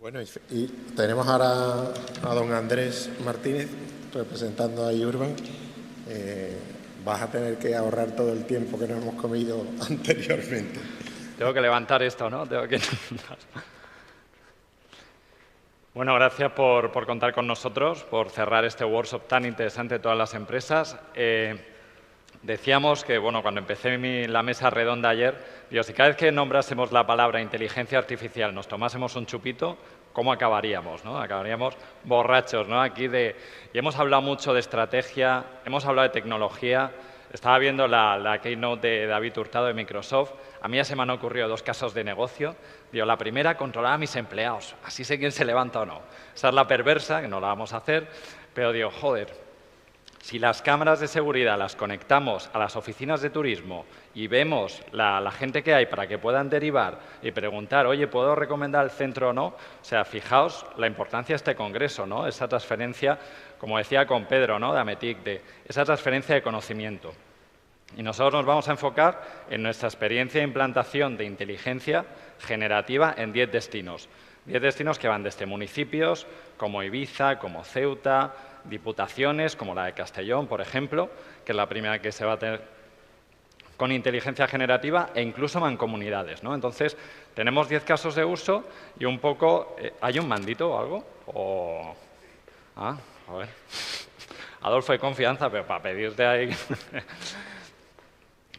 Bueno, y tenemos ahora a don Andrés Martínez representando a Urban. Vas a tener que ahorrar todo el tiempo que nos hemos comido anteriormente. Tengo que levantar esto, ¿no? Bueno, gracias por contar con nosotros, por cerrar este workshop tan interesante de todas las empresas. Decíamos que, bueno, cuando empecé la mesa redonda ayer, digo, si cada vez que nombrásemos la palabra inteligencia artificial nos tomásemos un chupito, ¿cómo acabaríamos, no? Acabaríamos borrachos, ¿no? Y hemos hablado mucho de estrategia, hemos hablado de tecnología. Estaba viendo la keynote de David Hurtado de Microsoft. A mí ya se me han ocurrido dos casos de negocio. Digo, la primera, controlar a mis empleados. Así sé quién se levanta o no. Esa es la perversa, que no la vamos a hacer. Pero digo, joder, si las cámaras de seguridad las conectamos a las oficinas de turismo y vemos la gente que hay para que puedan derivar y preguntar, oye, ¿puedo recomendar el centro o no? O sea, fijaos la importancia de este congreso, ¿no? Esa transferencia, como decía con Pedro, ¿no? De Ametic, de esa transferencia de conocimiento. Y nosotros nos vamos a enfocar en nuestra experiencia de implantación de inteligencia generativa en 10 destinos. 10 destinos que van desde municipios como Ibiza, como Ceuta, diputaciones como la de Castellón, por ejemplo, que es la primera que se va a tener con inteligencia generativa, e incluso mancomunidades, ¿no? Entonces, tenemos 10 casos de uso y un poco... ¿hay un mandito o algo? A ver. Adolfo, de confianza, pero para pedirte ahí...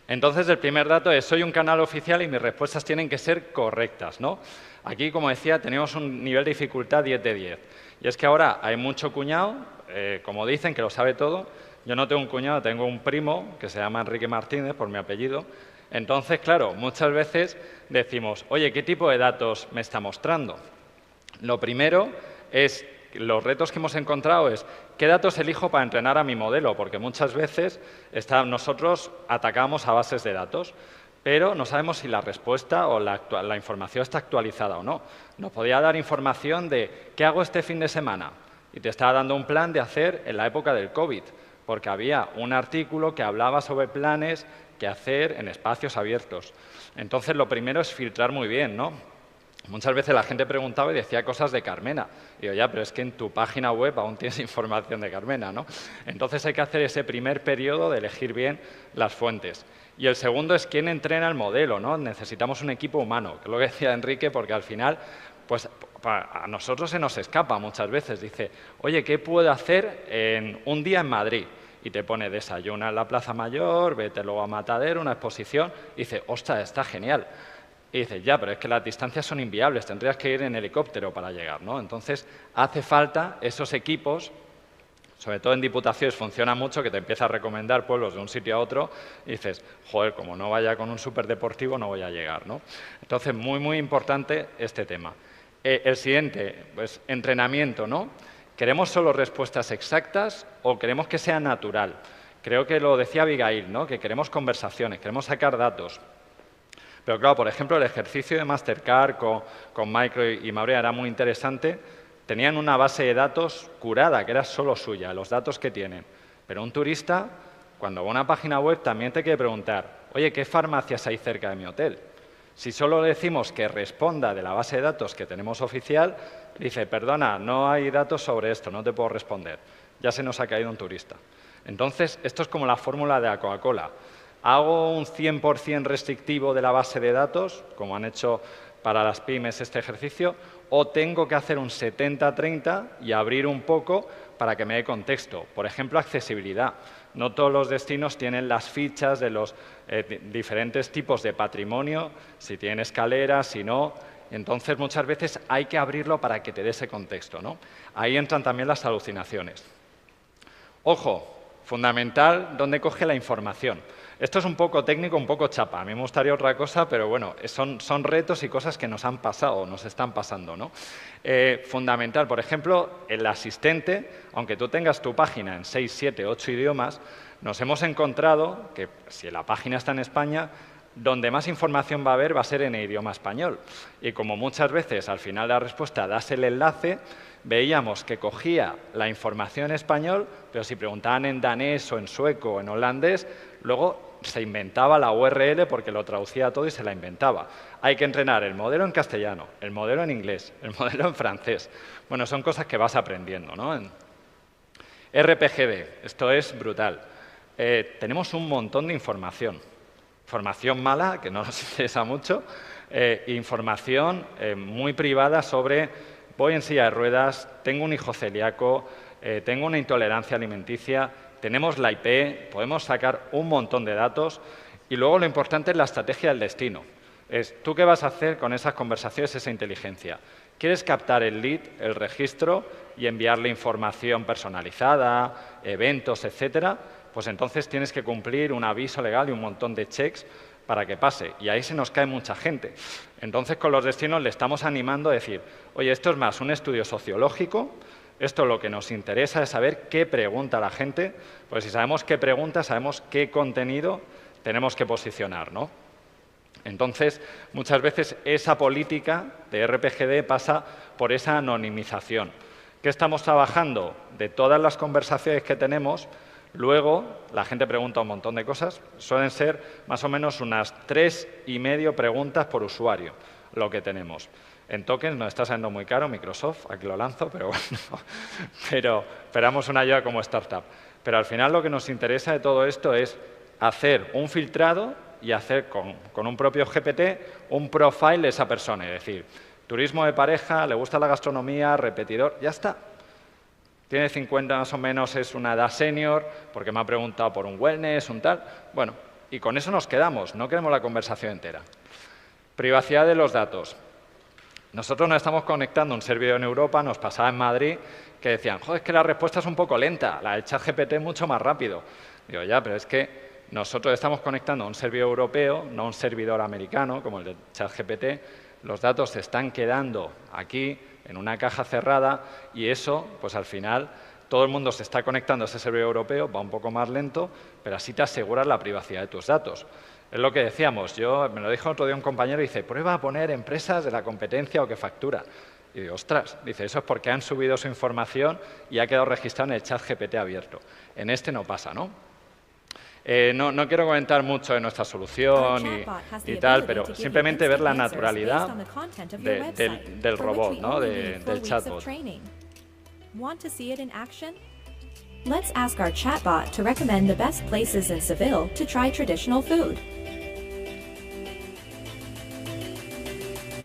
Entonces, el primer dato es, soy un canal oficial y mis respuestas tienen que ser correctas, ¿no? Aquí, como decía, tenemos un nivel de dificultad 10 de 10. Y es que ahora hay mucho cuñado, como dicen, que lo sabe todo. Yo no tengo un cuñado, tengo un primo que se llama Enrique Martínez, por mi apellido. Entonces, claro, muchas veces decimos, oye, ¿qué tipo de datos me está mostrando? Lo primero es, los retos que hemos encontrado es, ¿qué datos elijo para entrenar a mi modelo? Porque muchas veces nosotros atacamos a bases de datos, pero no sabemos si la respuesta o la información está actualizada o no. Nos podía dar información de ¿qué hago este fin de semana? Y te estaba dando un plan de hacer en la época del COVID, porque había un artículo que hablaba sobre planes que hacer en espacios abiertos. Entonces, lo primero es filtrar muy bien, ¿no? Muchas veces la gente preguntaba y decía cosas de Carmena. Y digo, ya, pero es que en tu página web aún tienes información de Carmena, ¿no? Entonces hay que hacer ese primer periodo de elegir bien las fuentes. Y el segundo es quién entrena el modelo, ¿no? Necesitamos un equipo humano, que es lo que decía Enrique, porque al final, pues a nosotros se nos escapa muchas veces. Dice, oye, ¿qué puedo hacer en un día en Madrid? Y te pone desayuna en la Plaza Mayor, vete luego a Matadero, una exposición, y dice, ostras, está genial. Y dices, ya, pero es que las distancias son inviables, tendrías que ir en helicóptero para llegar, ¿no? Entonces, hace falta esos equipos, sobre todo en diputaciones funciona mucho, que te empieza a recomendar pueblos de un sitio a otro y dices, joder, como no vaya con un superdeportivo no voy a llegar, ¿no? Entonces, muy, muy importante este tema. El siguiente, pues, entrenamiento, ¿no? ¿Queremos solo respuestas exactas o queremos que sea natural? Creo que lo decía Abigail, ¿no? Que queremos conversaciones, queremos sacar datos. Pero claro, por ejemplo, el ejercicio de Mastercard con Micro y Maurea era muy interesante. Tenían una base de datos curada, que era solo suya, los datos que tienen. Pero un turista, cuando va a una página web, también te quiere preguntar, oye, ¿qué farmacias hay cerca de mi hotel? Si solo decimos que responda de la base de datos que tenemos oficial, dice, perdona, no hay datos sobre esto, no te puedo responder. Ya se nos ha caído un turista. Entonces, esto es como la fórmula de la Coca-Cola. ¿Hago un 100% restrictivo de la base de datos, como han hecho para las pymes este ejercicio, o tengo que hacer un 70-30 y abrir un poco para que me dé contexto? Por ejemplo, accesibilidad. No todos los destinos tienen las fichas de los diferentes tipos de patrimonio, si tienen escaleras, si no. Entonces, muchas veces hay que abrirlo para que te dé ese contexto, ¿no? Ahí entran también las alucinaciones. Ojo, fundamental, ¿dónde coge la información? Esto es un poco técnico, un poco chapa. A mí me gustaría otra cosa, pero bueno, son retos y cosas que nos han pasado, nos están pasando, ¿no? Fundamental, por ejemplo, el asistente, aunque tú tengas tu página en 6, 7, 8 idiomas, nos hemos encontrado que si la página está en España, donde más información va a haber va a ser en el idioma español. Y como muchas veces al final de la respuesta das el enlace, veíamos que cogía la información en español, pero si preguntaban en danés o en sueco o en holandés, luego se inventaba la URL porque lo traducía todo y se la inventaba. Hay que entrenar el modelo en castellano, el modelo en inglés, el modelo en francés. Bueno, son cosas que vas aprendiendo, ¿no? RPGD, esto es brutal. Tenemos un montón de información. Información mala, que no nos interesa mucho, información muy privada sobre voy en silla de ruedas, tengo un hijo celíaco, tengo una intolerancia alimenticia, tenemos la IP, podemos sacar un montón de datos y luego lo importante es la estrategia del destino. Es tú qué vas a hacer con esas conversaciones, esa inteligencia. ¿Quieres captar el lead, el registro y enviarle información personalizada, eventos, etcétera? Pues entonces tienes que cumplir un aviso legal y un montón de checks para que pase. Y ahí se nos cae mucha gente. Entonces, con los destinos le estamos animando a decir, oye, esto es más un estudio sociológico, esto lo que nos interesa es saber qué pregunta la gente, pues si sabemos qué pregunta, sabemos qué contenido tenemos que posicionar, ¿no? Entonces, muchas veces esa política de RPGD pasa por esa anonimización. ¿Qué estamos trabajando? De todas las conversaciones que tenemos, luego la gente pregunta un montón de cosas, suelen ser más o menos unas 3,5 preguntas por usuario, lo que tenemos. En tokens nos está saliendo muy caro Microsoft, aquí lo lanzo, pero bueno, pero esperamos una ayuda como startup. Pero al final lo que nos interesa de todo esto es hacer un filtrado y hacer con un propio GPT un profile de esa persona. Es decir, turismo de pareja, le gusta la gastronomía, repetidor, ya está. Tiene 50 más o menos, es una edad senior, porque me ha preguntado por un wellness, un tal. Bueno, y con eso nos quedamos, no queremos la conversación entera. Privacidad de los datos. Nosotros nos estamos conectando a un servidor en Europa, nos pasaba en Madrid, que decían, joder, es que la respuesta es un poco lenta, la de ChatGPT es mucho más rápido. Digo, ya, pero es que nosotros estamos conectando a un servidor europeo, no a un servidor americano, como el de ChatGPT. Los datos se están quedando aquí, en una caja cerrada, y eso, pues al final, todo el mundo se está conectando a ese servidor europeo, va un poco más lento, pero así te aseguras la privacidad de tus datos. Es lo que decíamos, me lo dijo otro día un compañero y dice, prueba a poner empresas de la competencia o que factura. Y digo, ostras, dice, eso es porque han subido su información y ha quedado registrado en el ChatGPT abierto. En este no pasa, ¿no? No quiero comentar mucho de nuestra solución y tal, pero simplemente ver la naturalidad del robot, ¿no? del chatbot. Want to see it in action? Let's ask our chatbot to recommend the best places in Seville to try traditional food.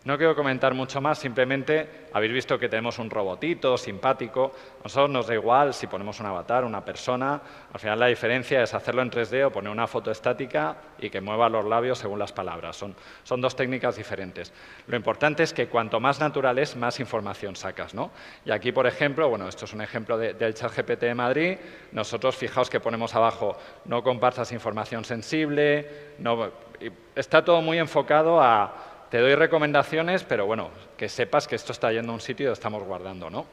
No quiero comentar mucho más, simplemente habéis visto que tenemos un robotito simpático. A nosotros nos da igual si ponemos un avatar, una persona. Al final la diferencia es hacerlo en 3D o poner una foto estática y que mueva los labios según las palabras. Son dos técnicas diferentes. Lo importante es que cuanto más natural es, más información sacas, ¿no? Y aquí, por ejemplo, bueno, esto es un ejemplo del ChatGPT de Madrid. Nosotros, fijaos que ponemos abajo, no compartas información sensible. Está todo muy enfocado a... Te doy recomendaciones, pero bueno, que sepas que esto está yendo a un sitio y lo estamos guardando, ¿no?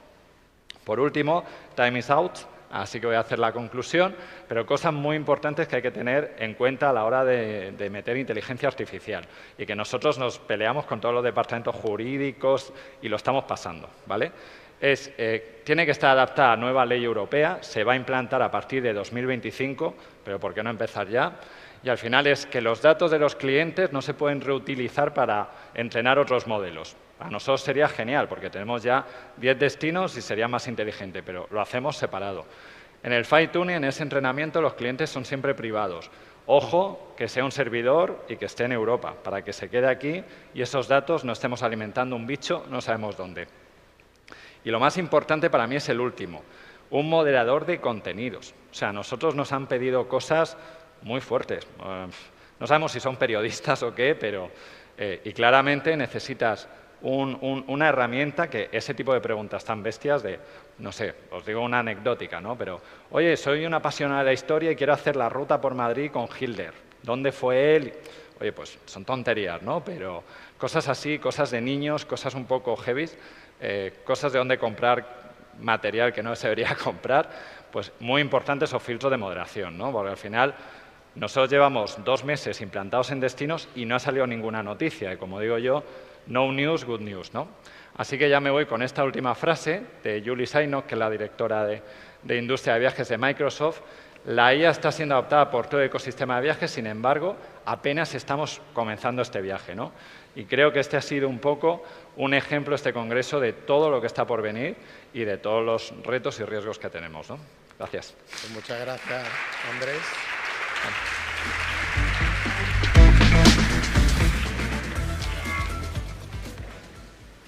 Por último, time is out, así que voy a hacer la conclusión, pero cosas muy importantes que hay que tener en cuenta a la hora de meter inteligencia artificial y que nosotros nos peleamos con todos los departamentos jurídicos y lo estamos pasando, ¿vale? Tiene que estar adaptada a nueva ley europea, se va a implantar a partir de 2025, pero ¿por qué no empezar ya? Y al final es que los datos de los clientes no se pueden reutilizar para entrenar otros modelos. A nosotros sería genial, porque tenemos ya 10 destinos y sería más inteligente, pero lo hacemos separado. En el fine tuning, en ese entrenamiento, los clientes son siempre privados. Ojo, que sea un servidor y que esté en Europa, para que se quede aquí y esos datos no estemos alimentando un bicho, no sabemos dónde. Y lo más importante para mí es el último, un moderador de contenidos. O sea, nosotros nos han pedido cosas muy fuertes. No sabemos si son periodistas o qué, pero y claramente necesitas una herramienta que ese tipo de preguntas tan bestias de, no sé, os digo una anecdótica, ¿no? Pero, oye, soy un apasionado de la historia y quiero hacer la ruta por Madrid con Hitler. ¿Dónde fue él? Oye, pues son tonterías, ¿no? Pero cosas así, cosas de niños, cosas un poco heavy, cosas de dónde comprar material que no se debería comprar, pues muy importantes esos filtros de moderación, ¿no? Porque al final nosotros llevamos 2 meses implantados en destinos y no ha salido ninguna noticia. Y como digo yo, no news, good news, ¿no? Así que ya me voy con esta última frase de Julie Sainok, que es la directora de Industria de Viajes de Microsoft. La IA está siendo adoptada por todo el ecosistema de viajes, sin embargo, apenas estamos comenzando este viaje, ¿no? Y creo que este ha sido un poco un ejemplo, este congreso, de todo lo que está por venir y de todos los retos y riesgos que tenemos, ¿no? Gracias. Pues muchas gracias, Andrés.